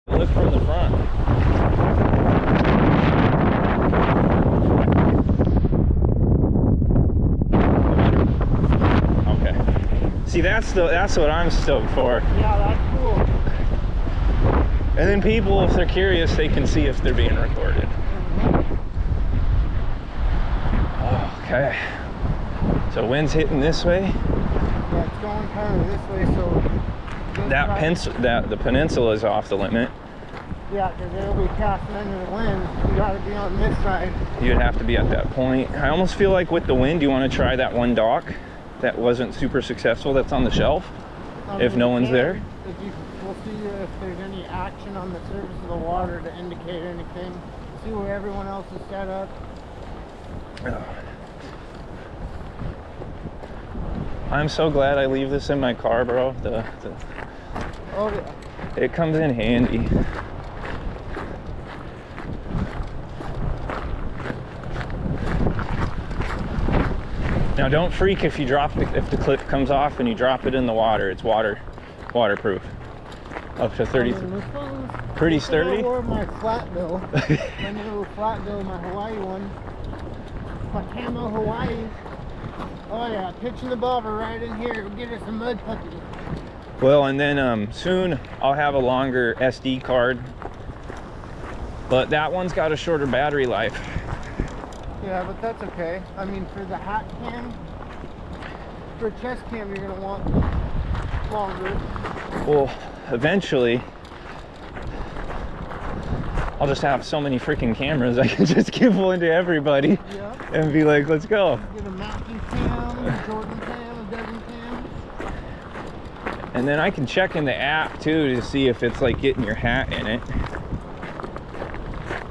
Look from the front. Okay. See, that's what I'm stoked for. Yeah, that's cool. And then people, if they're curious, they can see if they're being recorded. Okay. So wind's hitting this way. Yeah, it's going kind of this way, so The peninsula is off the limit. yeah, because it'll be casting into the wind. You got to be on this side. You'd have to be at that point. I almost feel like with the wind, you want to try that one dock that wasn't super successful that's on the shelf. If no one's there. We'll see if there's any action on the surface of the water to indicate anything. See where everyone else is set up. I'm so glad I leave this in my car, bro. Oh yeah. It comes in handy. Now don't freak if you if the clip comes off and you drop it in the water. It's waterproof. Up to 30. Pretty sturdy. I wore my flat bill. My new flat bill, my Hawaii one. My camo Hawaii. Oh yeah, pitching the bobber right in here. We'll get us some mud puppies. Well, and then soon I'll have a longer SD card, but that one's got a shorter battery life. Yeah, but that's okay. I mean, for the hat cam, for chest cam, you're gonna want longer. Well, eventually I'll just have so many freaking cameras I can just give one to everybody. Yep. And be like, let's go. Get a Mackie cam, a Jordan cam, a Devin cam. And then I can check in the app too to see if it's like getting your hat in it.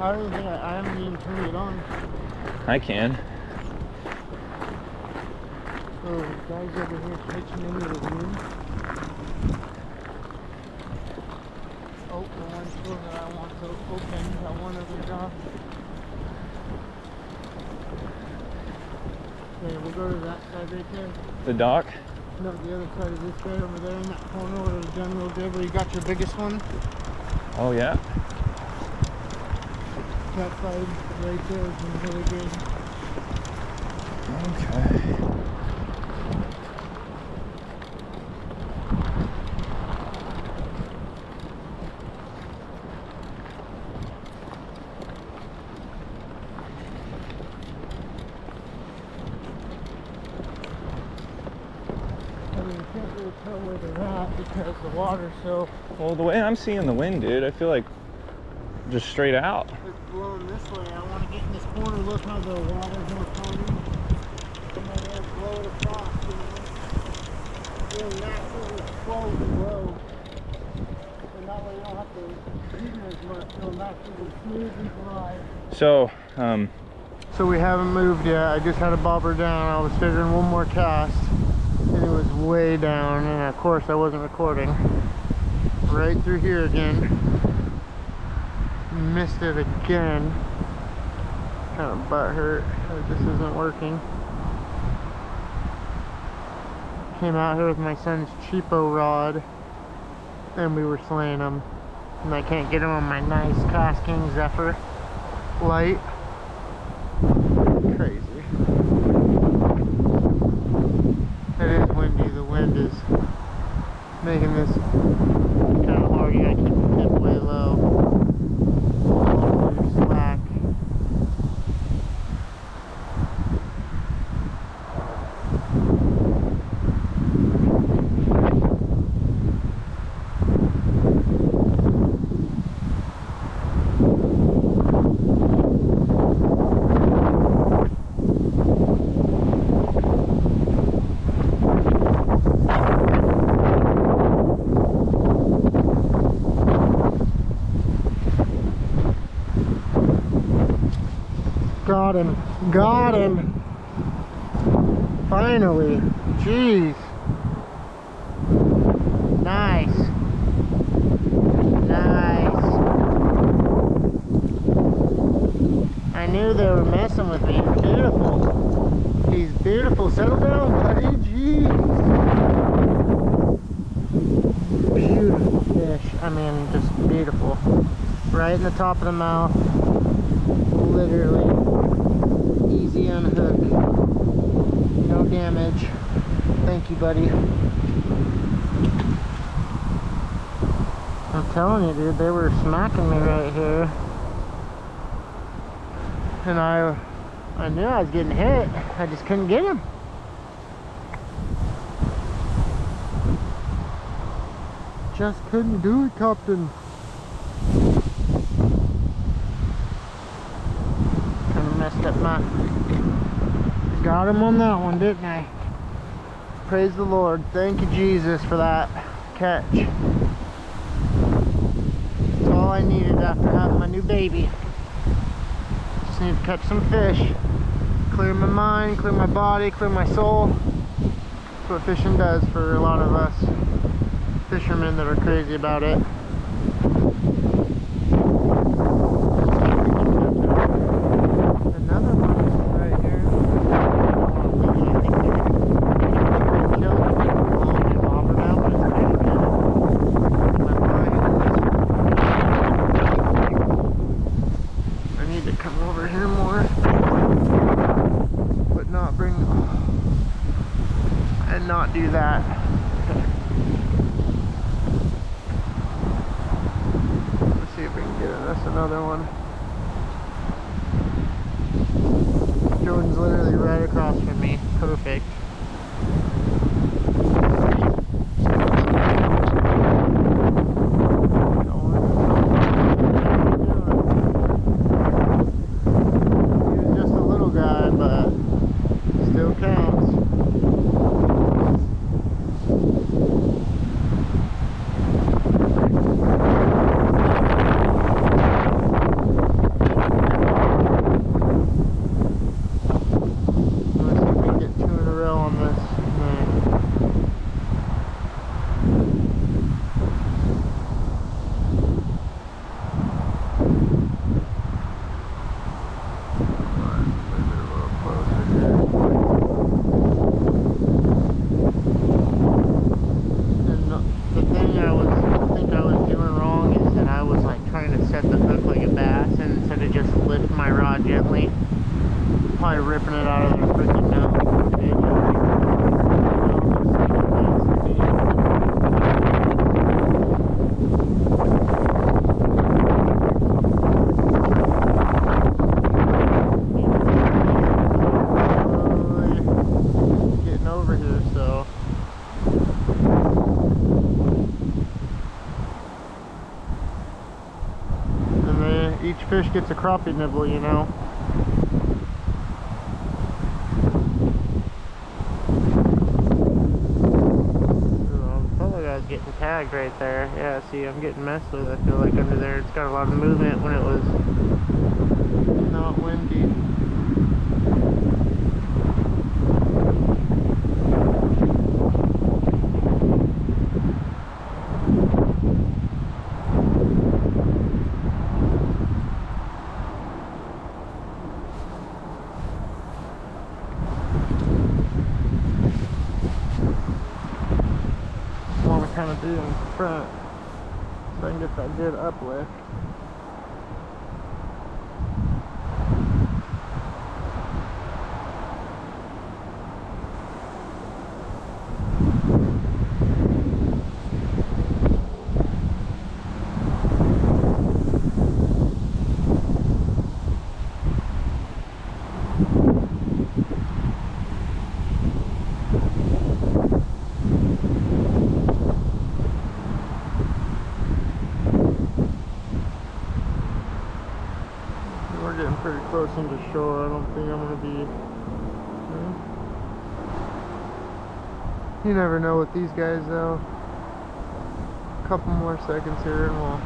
I don't think I haven't even turned it on. I can. Oh, guys over here pitching into the wind. Oh, the one door that I want to open, that one other job. Okay, we'll go to that side right there. The dock? No, the other side of this guy over there in that corner where the general did, where you got your biggest one. Oh yeah. That side right there is really good. Okay. I mean, you can't really tell where they're at because the water's so... Well, the way I'm seeing the wind, dude, I feel like just straight out. It's blowing this way. I want to get in this corner. Look how the water's more calming. And then it'll blow it across, you know. It'll naturally flow and blow. And that way you don't have to heat it as much. It'll naturally smooth and dry. So we haven't moved yet. I just had a bobber down. I was figuring one more cast. And it was way down. And of course I wasn't recording. Right through here again. Missed it again. Kind of butt hurt that this isn't working. Came out here with my son's cheapo rod and we were slaying them. And I can't get him on my nice Cast King Zephyr light. Crazy. It is windy. The wind is making this kind of hard. You gotta keep the tip way low. Slack. Got him. Got him. Finally. Jeez. Nice. Nice. I knew they were messing with me. Beautiful. He's beautiful. Settle down, buddy. Jeez. Beautiful fish. I mean, just beautiful. right in the top of the mouth. Literally. Easy unhook. No damage. Thank you, buddy. I'm telling you, dude, they were smacking me right here. And I knew I was getting hit. I just couldn't get him. Just couldn't do it, Captain. Kinda messed up my... Got him on that one, didn't I? Praise the Lord. Thank you, Jesus, for that catch. That's all I needed after having my new baby. Just need to catch some fish. Clear my mind, clear my body, clear my soul. That's what fishing does for a lot of us fishermen that are crazy about it. Another one right here. I need to come over here more, but not bring and not do that. Let's see if we can get us another one. Jordan's literally right across from me. Perfect. He was just a little guy, but still counts. Probably ripping it out of their freaking mouth. Getting over here, so. And then each fish gets a crappie nibble, you know. Getting tagged right there. Yeah, see, I'm getting messed with. I feel like under there it's got a lot of movement when it was not windy. Kind of do in front so I can get that good uplift. We're getting pretty close into shore. I don't think I'm going to be... You never know with these guys though. A couple more seconds here and we'll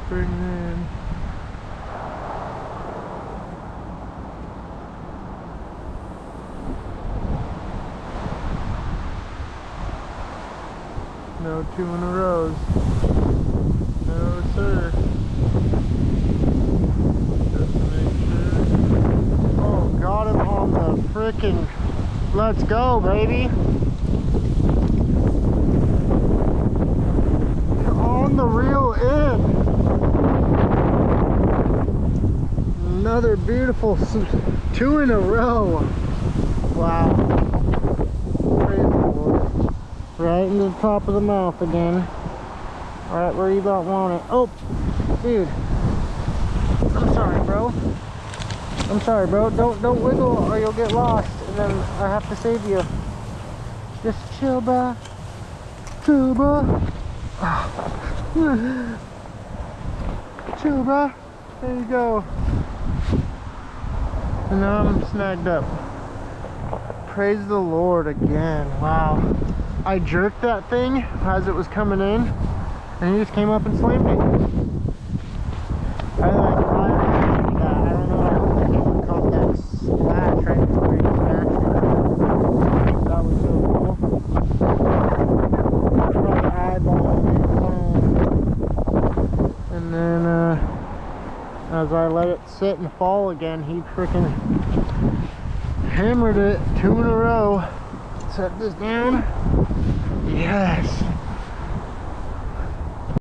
bring it in. No 2 in a row. No sir. Got him on the frickin'. Let's go, baby. On the real end. another beautiful 2 in a row. Wow. Praise the Lord. Right into the top of the mouth again. Right where you don't want it. Oh, dude. I'm sorry, bro. I'm sorry, bro. Don't wiggle or you'll get lost, and then I have to save you. Just chill, bro. Chill, bro. Chill, bro. There you go. And now I'm snagged up. Praise the Lord again. Wow. I jerked that thing as it was coming in, and he just came up and slammed it. I don't know. I hope the camera caught that splash right before he smashed it. That was so cool. Probably eyeballing it. And then as I let it sit and fall again, he freaking hammered it 2 in a row. Set this down. Yes.